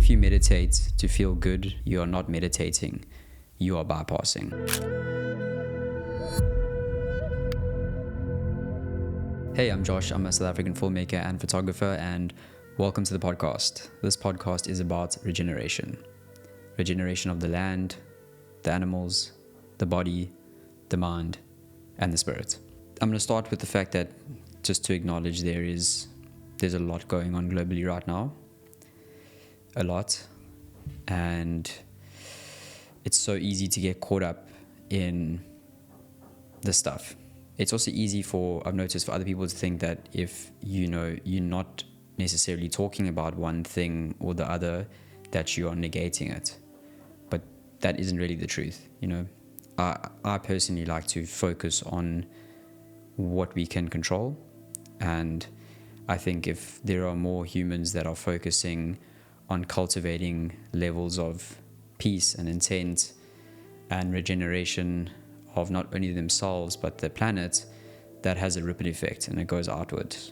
If you meditate to feel good, you are not meditating, you are bypassing. Hey, I'm Josh. I'm a South African filmmaker and photographer, and welcome to the podcast. This podcast is about regeneration. Regeneration of the land, the animals, the body, the mind, and the spirit. I'm going to start with the fact that just to acknowledge there's a lot going on globally right now. A lot. And it's so easy to get caught up in this stuff. It's also easy I've noticed for other people to think that if you're not necessarily talking about one thing or the other, that you are negating it. But that isn't really the truth. I personally like to focus on what we can control. And I think if there are more humans that are focusing on cultivating levels of peace and intent and regeneration of not only themselves but the planet, that has a ripple effect and it goes outwards.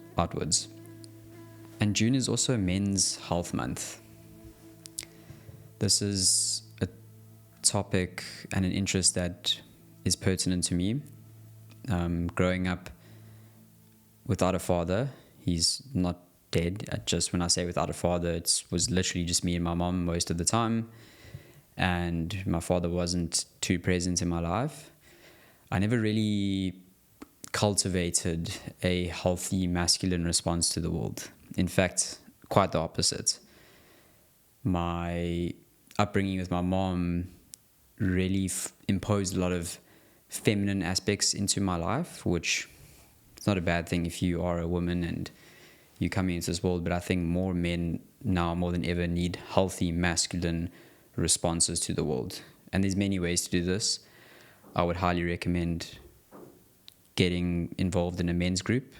And June is also Men's Health Month. This is a topic and an interest that is pertinent to me. Growing up without a father, he's not dead. Just when I say without a father, it was literally just me and my mom most of the time. And my father wasn't too present in my life. I never really cultivated a healthy masculine response to the world. In fact, quite the opposite. My upbringing with my mom really imposed a lot of feminine aspects into my life, which is not a bad thing if you are a woman and you come into this world, but I think more men now more than ever need healthy masculine responses to the world. And there's many ways to do this. I would highly recommend getting involved in a men's group.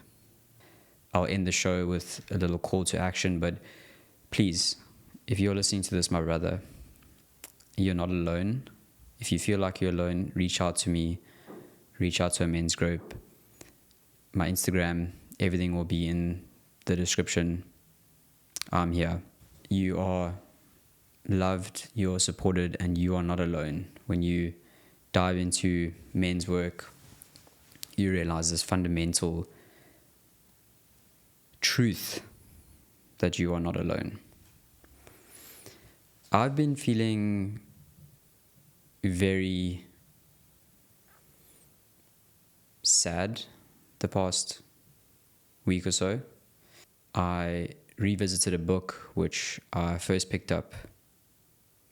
I'll end the show with a little call to action, but please, if you're listening to this, my brother, you're not alone. If you feel like you're alone, reach out to me, reach out to a men's group. My Instagram, everything will be in the description. I'm here. You are loved, you are supported, and you are not alone. When you dive into men's work, you realize this fundamental truth that you are not alone. I've been feeling very sad the past week or so. I revisited a book which I first picked up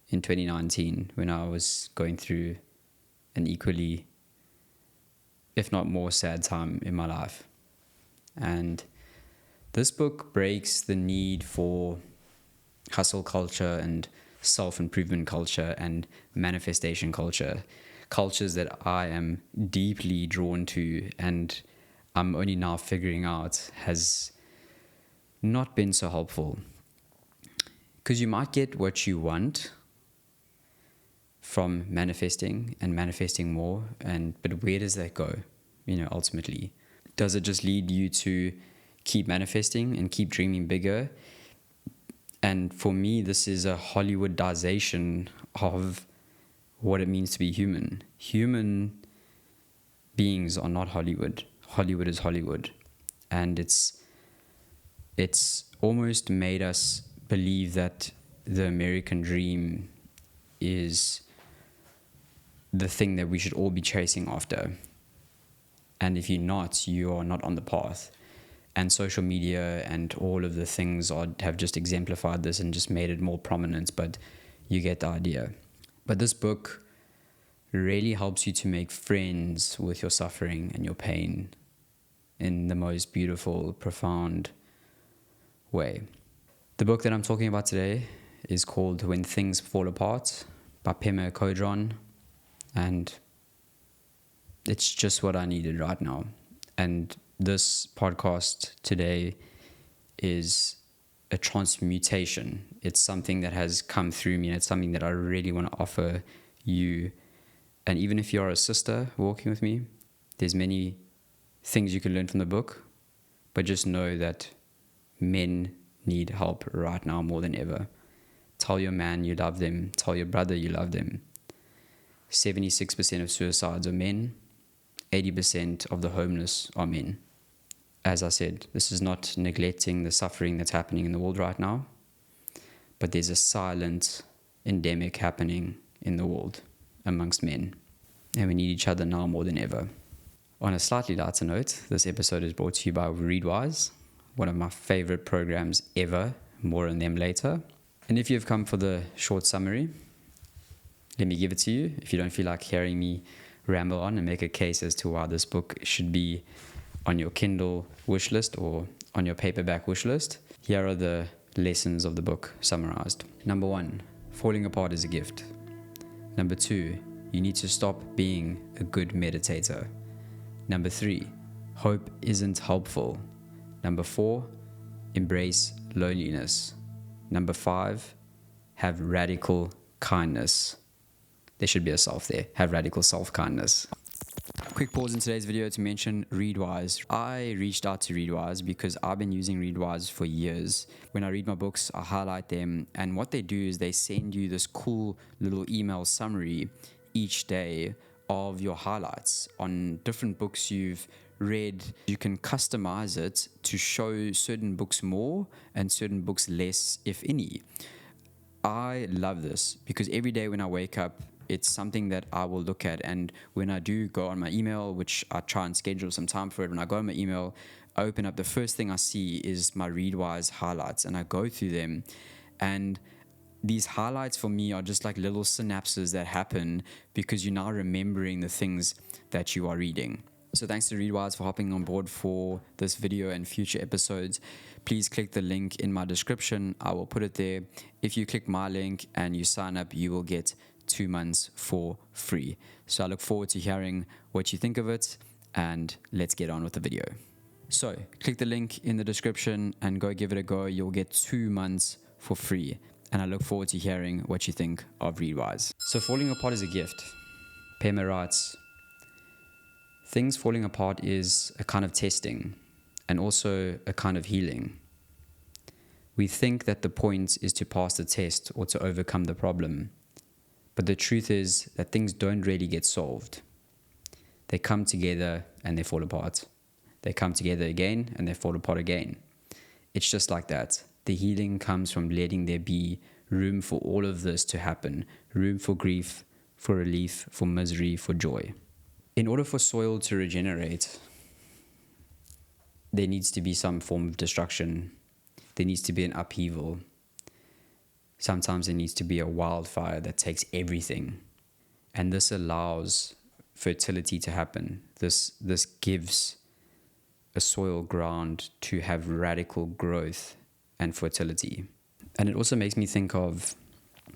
in 2019 when I was going through an equally, if not more, sad time in my life. And this book breaks the need for hustle culture and self-improvement culture and manifestation culture, cultures that I am deeply drawn to and I'm only now figuring out has not been so helpful. Because you might get what you want from manifesting and manifesting more, but where does that go? Ultimately, does it just lead you to keep manifesting and keep dreaming bigger? And for me, this is a Hollywoodization of what it means to be human. Human beings are not Hollywood. Hollywood is Hollywood. And it's almost made us believe that the American dream is the thing that we should all be chasing after. And if you're not, you are not on the path. And social media and all of the things have just exemplified this and just made it more prominent, but you get the idea. But this book really helps you to make friends with your suffering and your pain in the most beautiful, profound way. The book that I'm talking about today is called When Things Fall Apart by Pema Chödrön, and it's just what I needed right now. And this podcast today is a transmutation. It's something that has come through me, and it's something that I really want to offer you. And even if you're a sister walking with me, there's many things you can learn from the book, but just know that men need help right now more than ever. Tell your man you love them. Tell your brother you love them. 76% of suicides are men. 80% of the homeless are men. As I said, this is not neglecting the suffering that's happening in the world right now, but there's a silent endemic happening in the world amongst men, and we need each other now more than ever. On a slightly lighter note, this episode is brought to you by Readwise, one of my favorite programs ever. More on them later. And if you've come for the short summary, let me give it to you. If you don't feel like hearing me ramble on and make a case as to why this book should be on your Kindle wish list or on your paperback wish list, here are the lessons of the book summarized. Number 1, falling apart is a gift. Number 2, you need to stop being a good meditator. Number 3, hope isn't helpful. Number 4, embrace loneliness. Number 5, have radical kindness. There should be a self there. Have radical self-kindness. Quick pause in today's video to mention Readwise. I reached out to Readwise because I've been using Readwise for years. When I read my books, I highlight them, and what they do is they send you this cool little email summary each day of your highlights on different books you've read. You can customize it to show certain books more and certain books less, if any. I love this because every day when I wake up, it's something that I will look at, and when I do go on my email, which I try and schedule some time for it, when I go on my email, I open up, the first thing I see is my Readwise highlights, and I go through them, and these highlights for me are just like little synapses that happen because you're now remembering the things that you are reading. So thanks to Readwise for hopping on board for this video and future episodes. Please click the link in my description. I will put it there. If you click my link and you sign up, you will get 2 months for free. So I look forward to hearing what you think of it, and let's get on with the video. So click the link in the description and go give it a go. You'll get 2 months for free, and I look forward to hearing what you think of Readwise. So falling apart is a gift. Pema writes, things falling apart is a kind of testing and also a kind of healing. We think that the point is to pass the test or to overcome the problem. But the truth is that things don't really get solved. They come together and they fall apart. They come together again and they fall apart again. It's just like that. The healing comes from letting there be room for all of this to happen. Room for grief, for relief, for misery, for joy. In order for soil to regenerate, there needs to be some form of destruction. There needs to be an upheaval. Sometimes there needs to be a wildfire that takes everything. And this allows fertility to happen. This gives a soil ground to have radical growth and fertility. And it also makes me think of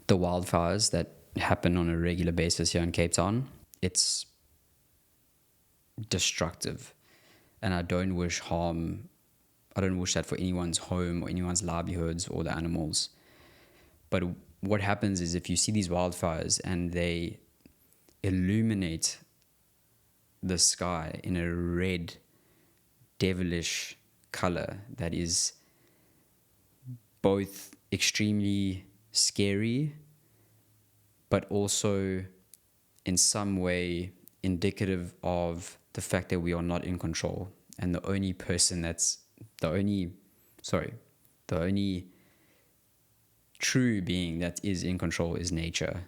the wildfires that happen on a regular basis here in Cape Town. It's destructive. And I don't wish harm. I don't wish that for anyone's home or anyone's livelihoods or the animals. But what happens is if you see these wildfires and they illuminate the sky in a red, devilish color that is both extremely scary, but also in some way indicative of the fact that we are not in control. And the only true being that is in control is nature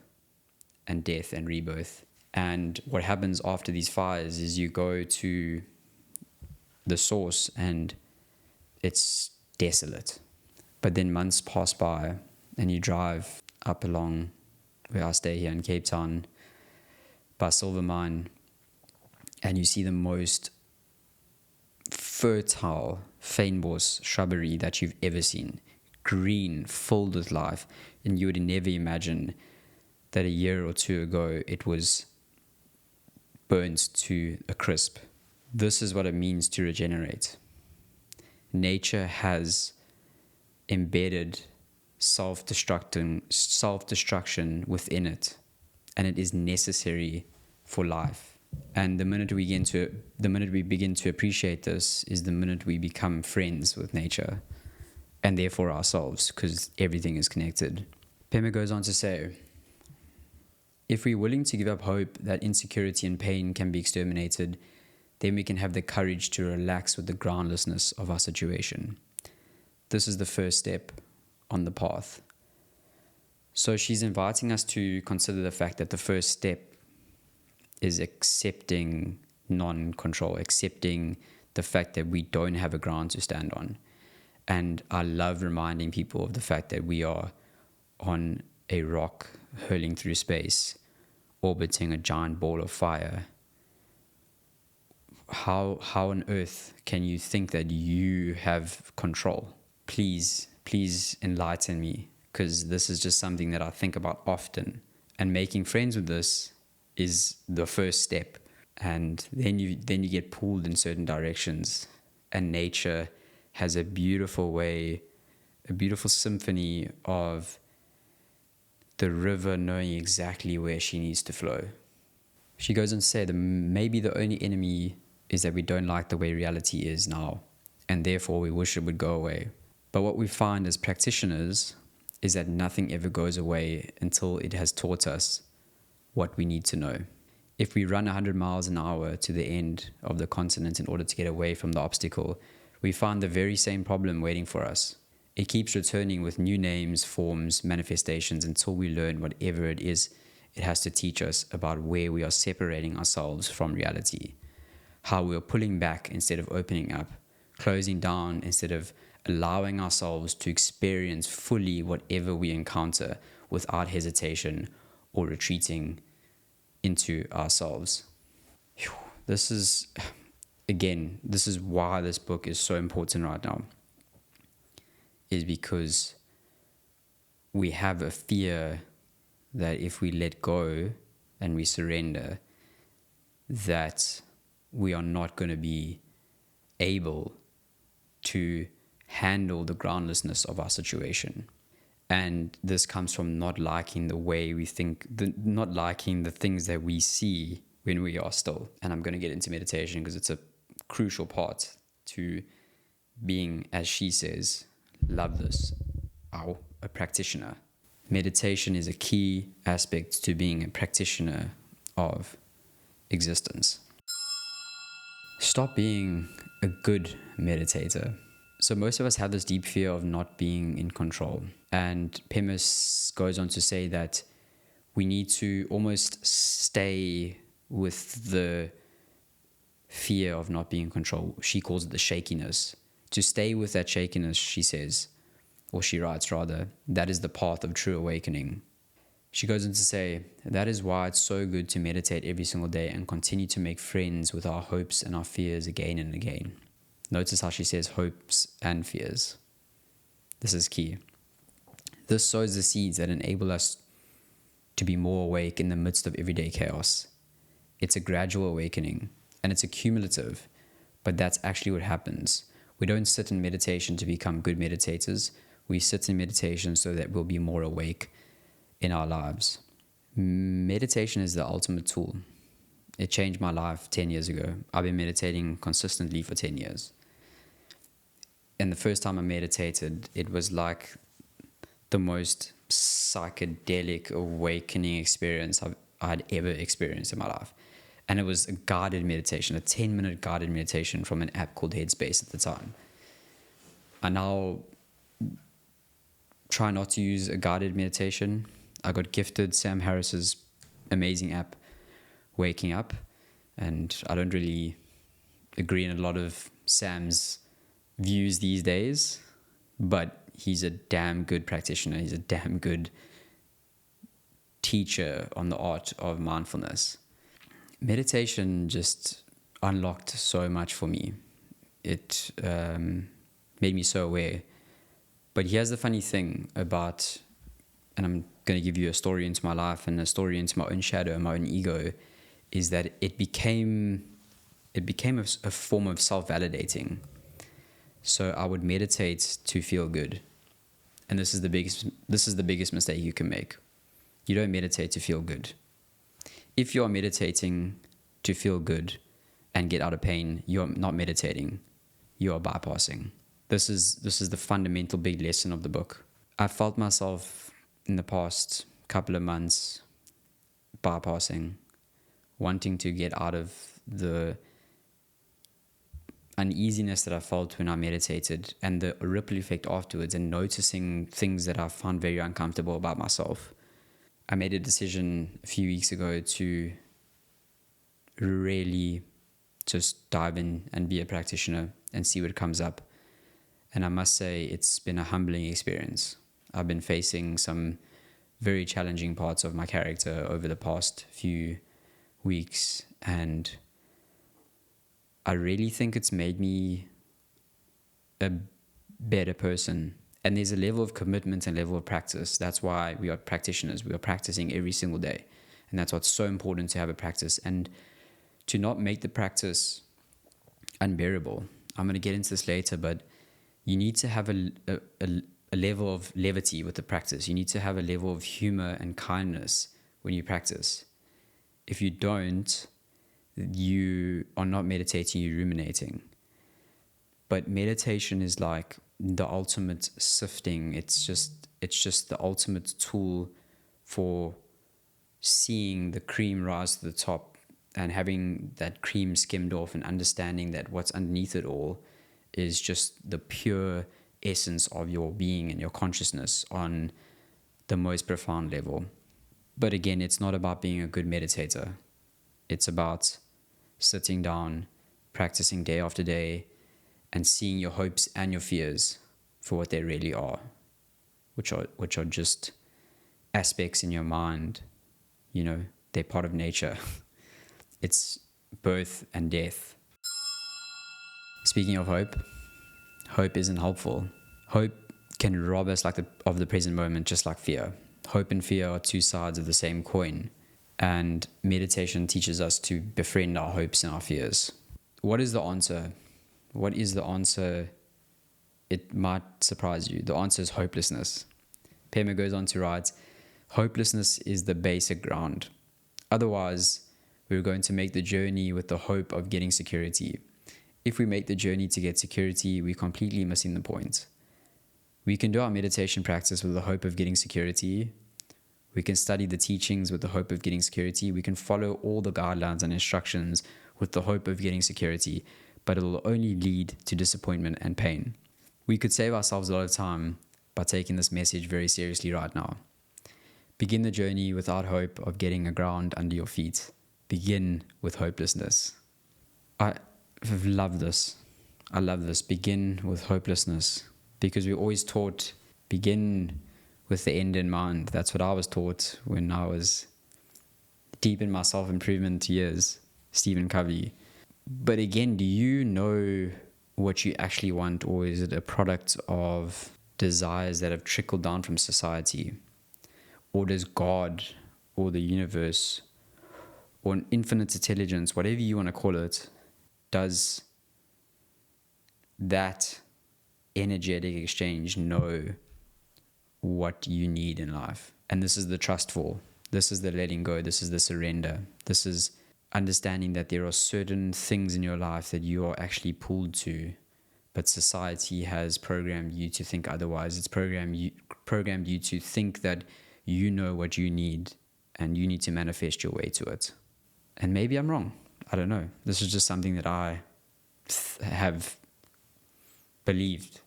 and death and rebirth. And what happens after these fires is you go to the source and it's desolate. But then months pass by and you drive up along where I stay here in Cape Town by Silver Mine, and you see the most fertile fynbos shrubbery that you've ever seen. Green, filled with life, and you would never imagine that a year or two ago it was burnt to a crisp. This is what it means to regenerate. Nature has embedded self-destruction within it, and it is necessary for life. And the minute we begin to appreciate this is the minute we become friends with nature, and therefore ourselves, because everything is connected. Pema goes on to say, if we're willing to give up hope that insecurity and pain can be exterminated, then we can have the courage to relax with the groundlessness of our situation. This is the first step on the path. So she's inviting us to consider the fact that the first step is accepting non-control, accepting the fact that we don't have a ground to stand on. And I love reminding people of the fact that we are on a rock hurling through space, orbiting a giant ball of fire. How on earth can you think that you have control? Please enlighten me, because this is just something that I think about often. And making friends with this is the first step. And then you get pulled in certain directions. And nature has a beautiful way, a beautiful symphony of the river knowing exactly where she needs to flow. She goes on to say that maybe the only enemy is that we don't like the way reality is now, and therefore we wish it would go away. But what we find as practitioners is that nothing ever goes away until it has taught us what we need to know. If we run 100 miles an hour to the end of the continent in order to get away from the obstacle, we find the very same problem waiting for us. It keeps returning with new names, forms, manifestations until we learn whatever it is it has to teach us about where we are separating ourselves from reality, how we are pulling back instead of opening up, closing down instead of allowing ourselves to experience fully whatever we encounter without hesitation or retreating into ourselves. This is why this book is so important right now, is because we have a fear that if we let go and we surrender, that we are not going to be able to handle the groundlessness of our situation. And this comes from not liking the way we think, not liking the things that we see when we are still. And I'm going to get into meditation because it's a crucial part to being, as she says, love this, a practitioner. Meditation is a key aspect to being a practitioner of existence. Stop being a good meditator. So most of us have this deep fear of not being in control. And Pema goes on to say that we need to almost stay with the fear of not being in control. She calls it the shakiness. To stay with that shakiness, she says, or she writes rather, that is the path of true awakening. She goes on to say, that is why it's so good to meditate every single day and continue to make friends with our hopes and our fears again and again. Notice how she says hopes and fears. This is key. This sows the seeds that enable us to be more awake in the midst of everyday chaos. It's a gradual awakening, and it's accumulative, but that's actually what happens. We don't sit in meditation to become good meditators. We sit in meditation so that we'll be more awake in our lives. Meditation is the ultimate tool. It changed my life 10 years ago. I've been meditating consistently for 10 years. And the first time I meditated, it was like the most psychedelic awakening experience I had ever experienced in my life. And it was a guided meditation, a 10-minute guided meditation from an app called Headspace at the time. I now try not to use a guided meditation. I got gifted Sam Harris's amazing app, Waking Up, and I don't really agree in a lot of Sam's views these days, but he's a damn good practitioner. He's a damn good teacher on the art of mindfulness. Meditation just unlocked so much for me. It made me so aware. But here's the funny thing about, and I'm going to give you a story into my life and a story into my own shadow and my own ego, is that it became a form of self-validating. So I would meditate to feel good. And this is the biggest mistake you can make. You don't meditate to feel good. If you are meditating to feel good and get out of pain, you're not meditating. You are bypassing. This is the fundamental big lesson of the book. I felt myself in the past couple of months bypassing, wanting to get out of the uneasiness that I felt when I meditated and the ripple effect afterwards, and noticing things that I found very uncomfortable about myself. I made a decision a few weeks ago to really just dive in and be a practitioner and see what comes up. And I must say, it's been a humbling experience. I've been facing some very challenging parts of my character over the past few weeks, and I really think it's made me a better person. And there's a level of commitment and level of practice. That's why we are practitioners. We are practicing every single day. And that's what's so important, to have a practice and to not make the practice unbearable. I'm going to get into this later, but you need to have a level of levity with the practice. You need to have a level of humor and kindness when you practice. If you don't, you are not meditating, you're ruminating. But meditation is like the ultimate sifting. It's just the ultimate tool for seeing the cream rise to the top and having that cream skimmed off, and understanding that what's underneath it all is just the pure essence of your being and your consciousness on the most profound level. But again, it's not about being a good meditator. It's about sitting down, practicing day after day, and seeing your hopes and your fears for what they really are, which are just aspects in your mind. You know, they're part of nature. It's birth and death. Speaking of hope, hope isn't helpful. Hope can rob us of the present moment, just like fear. Hope and fear are two sides of the same coin. And meditation teaches us to befriend our hopes and our fears. What is the answer? What is the answer? It might surprise you. The answer is hopelessness. Pema goes on to write, hopelessness is the basic ground. Otherwise, we're going to make the journey with the hope of getting security. If we make the journey to get security, we're completely missing the point. We can do our meditation practice with the hope of getting security. We can study the teachings with the hope of getting security. We can follow all the guidelines and instructions with the hope of getting security, but it will only lead to disappointment and pain. We could save ourselves a lot of time by taking this message very seriously right now. Begin the journey without hope of getting a ground under your feet. Begin with hopelessness. I love this. I love this. Begin with hopelessness. Because we're always taught, begin with the end in mind. That's what I was taught when I was deep in my self-improvement years. Stephen Covey. But again, do you know what you actually want, or is it a product of desires that have trickled down from society? Or does God or the universe or an infinite intelligence, whatever you want to call it, does that energetic exchange know what you need in life? And this is the trustful. This is the letting go. This is the surrender. This is understanding that there are certain things in your life that you are actually pulled to, but society has programmed you to think otherwise. It's programmed you to think that you know what you need and you need to manifest your way to it. And maybe I'm wrong. I don't know. This is just something that I have believed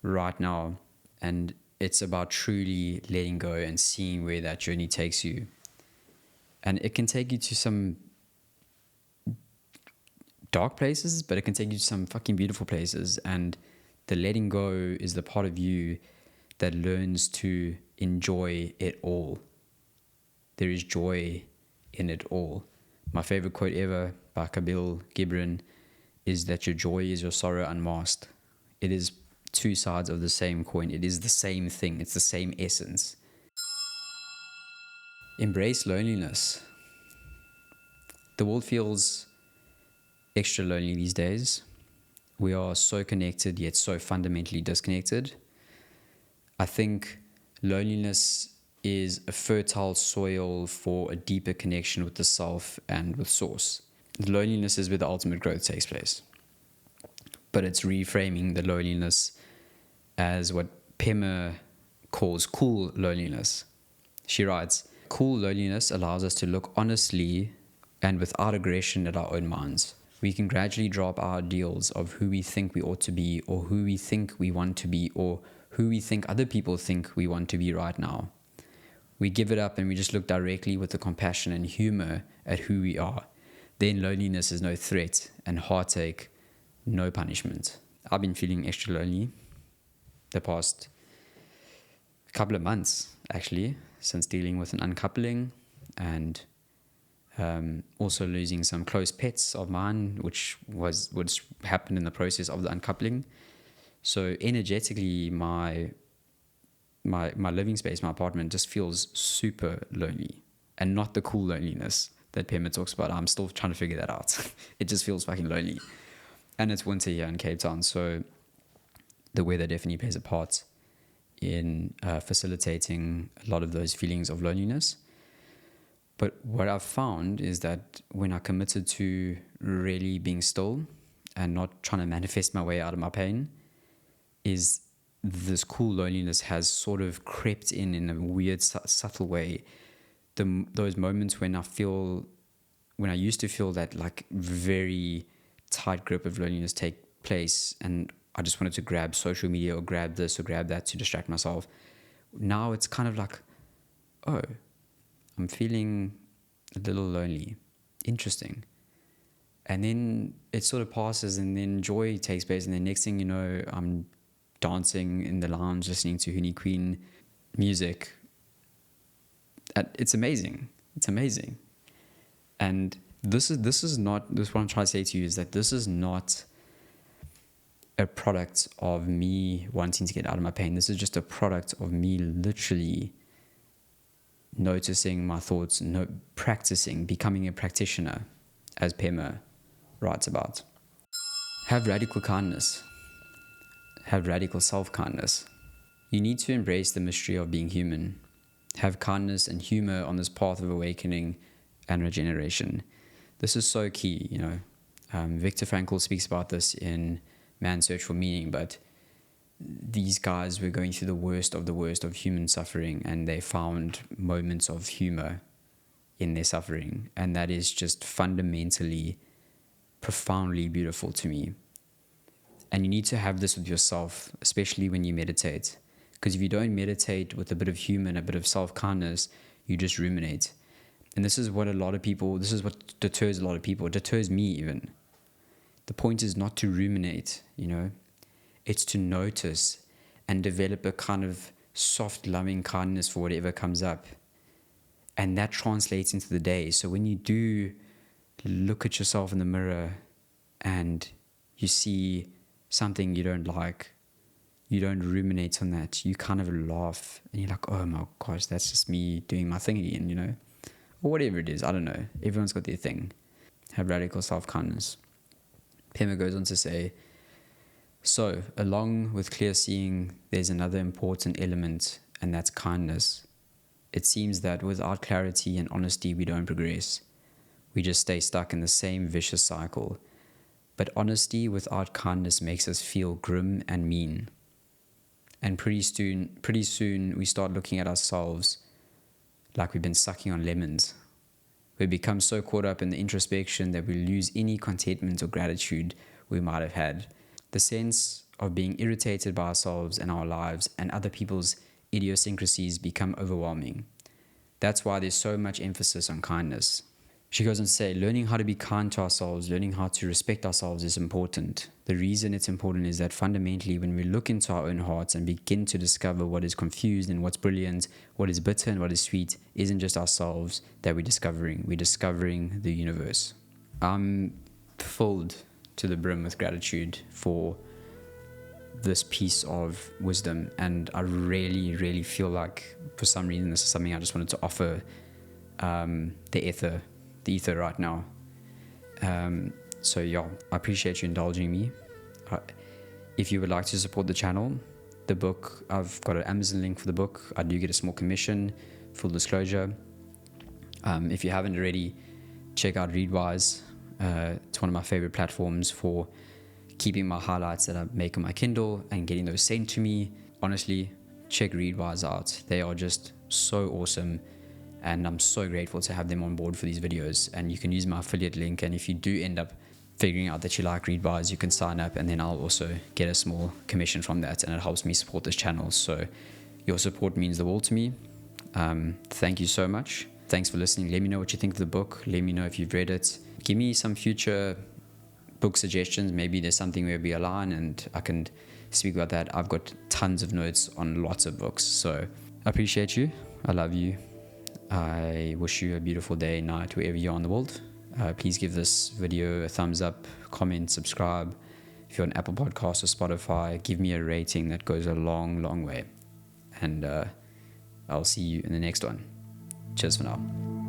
right now. And it's about truly letting go and seeing where that journey takes you. And it can take you to some dark places, but it can take you to some fucking beautiful places. And the letting go is the part of you that learns to enjoy it all. There is joy in it all. My favorite quote ever by Khalil Gibran is that your joy is your sorrow unmasked. It is two sides of the same coin. It is the same thing. It's the same essence. Embrace loneliness. The world feels extra lonely these days. We are so connected, yet so fundamentally disconnected. I think loneliness is a fertile soil for a deeper connection with the self and with source. Loneliness is where the ultimate growth takes place. But it's reframing the loneliness as what Pema calls cool loneliness. She writes, "Cool loneliness allows us to look honestly and without aggression at our own minds. We can gradually drop our ideals of who we think we ought to be, or who we think we want to be, or who we think other people think we want to be right now. We give it up and we just look directly with the compassion and humor at who we are. Then loneliness is no threat and heartache no punishment." I've been feeling extra lonely the past couple of months, actually, since dealing with an uncoupling and also losing some close pets of mine, which happened in the process of the uncoupling. So energetically, my living space, my apartment, just feels super lonely, and not the cool loneliness that Pema talks about. I'm still trying to figure that out. It just feels fucking lonely. And it's winter here in Cape Town, so the weather definitely plays a part in facilitating a lot of those feelings of loneliness. But what I've found is that when I committed to really being still and not trying to manifest my way out of my pain, is this cool loneliness has sort of crept in a weird, subtle way. Those moments when I used to feel that like very tight grip of loneliness take place, and I just wanted to grab social media or grab this or grab that to distract myself. Now it's kind of like, oh, I'm feeling a little lonely. Interesting. And then it sort of passes, and then joy takes place, and then next thing you know, I'm dancing in the lounge listening to Honey Queen music. It's amazing. It's amazing. And this is not, what I'm trying to say to you is that this is not a product of me wanting to get out of my pain. This is just a product of me literally noticing my thoughts, practicing, becoming a practitioner, as Pema writes about. Have radical kindness. Have radical self-kindness. You need to embrace the mystery of being human. Have kindness and humor on this path of awakening and regeneration. This is so key, you know. Viktor Frankl speaks about this in Man's Search for Meaning, but these guys were going through the worst of human suffering, and they found moments of humor in their suffering, and that is just fundamentally, profoundly beautiful to me. And you need to have this with yourself, especially when you meditate, because if you don't meditate with a bit of humor and a bit of self-kindness, you just ruminate. And this is what deters a lot of people. It deters me even. The point is not to ruminate, you know. It's to notice and develop a kind of soft, loving kindness for whatever comes up. And that translates into the day. So when you do look at yourself in the mirror and you see something you don't like, you don't ruminate on that. You kind of laugh and you're like, oh my gosh, that's just me doing my thing again, you know. Or whatever it is, I don't know. Everyone's got their thing. Have radical self-kindness. Pema goes on to say, so, along with clear seeing, there's another important element, and that's kindness. It seems that without clarity and honesty, we don't progress. We just stay stuck in the same vicious cycle. But honesty without kindness makes us feel grim and mean. And pretty soon, we start looking at ourselves like we've been sucking on lemons. We become so caught up in the introspection that we lose any contentment or gratitude we might have had. The sense of being irritated by ourselves and our lives and other people's idiosyncrasies become overwhelming. That's why there's so much emphasis on kindness. She goes on to say, learning how to be kind to ourselves, learning how to respect ourselves is important. The reason it's important is that fundamentally when we look into our own hearts and begin to discover what is confused and what's brilliant, what is bitter and what is sweet, isn't just ourselves that we're discovering the universe. I'm filled to the brim with gratitude for this piece of wisdom, and I really, really feel like for some reason this is something I just wanted to offer the ether right now. So yeah, I appreciate you indulging me. If you would like to support the channel, the book, I've got an Amazon link for the book. I do get a small commission, full disclosure. If you haven't already, check out Readwise. It's one of my favorite platforms for keeping my highlights that I make on my Kindle and getting those sent to me. Honestly, check Readwise out. They are just so awesome, and I'm so grateful to have them on board for these videos. And you can use my affiliate link, and if you do end up figuring out that you like Readwise, you can sign up, and then I'll also get a small commission from that, and it helps me support this channel. So your support means the world to me. Thank you so much. Thanks for listening. Let me know what you think of the book. Let me know if you've read it. Give me some future book suggestions. Maybe there's something where we align and I can speak about that. I've got tons of notes on lots of books. So I appreciate you. I love you. I wish you a beautiful day, night, wherever you are in the world. Please give this video a thumbs up, comment, subscribe. If you're on Apple Podcasts or Spotify, give me a rating. That goes a long, long way. And I'll see you in the next one. Cheers for now.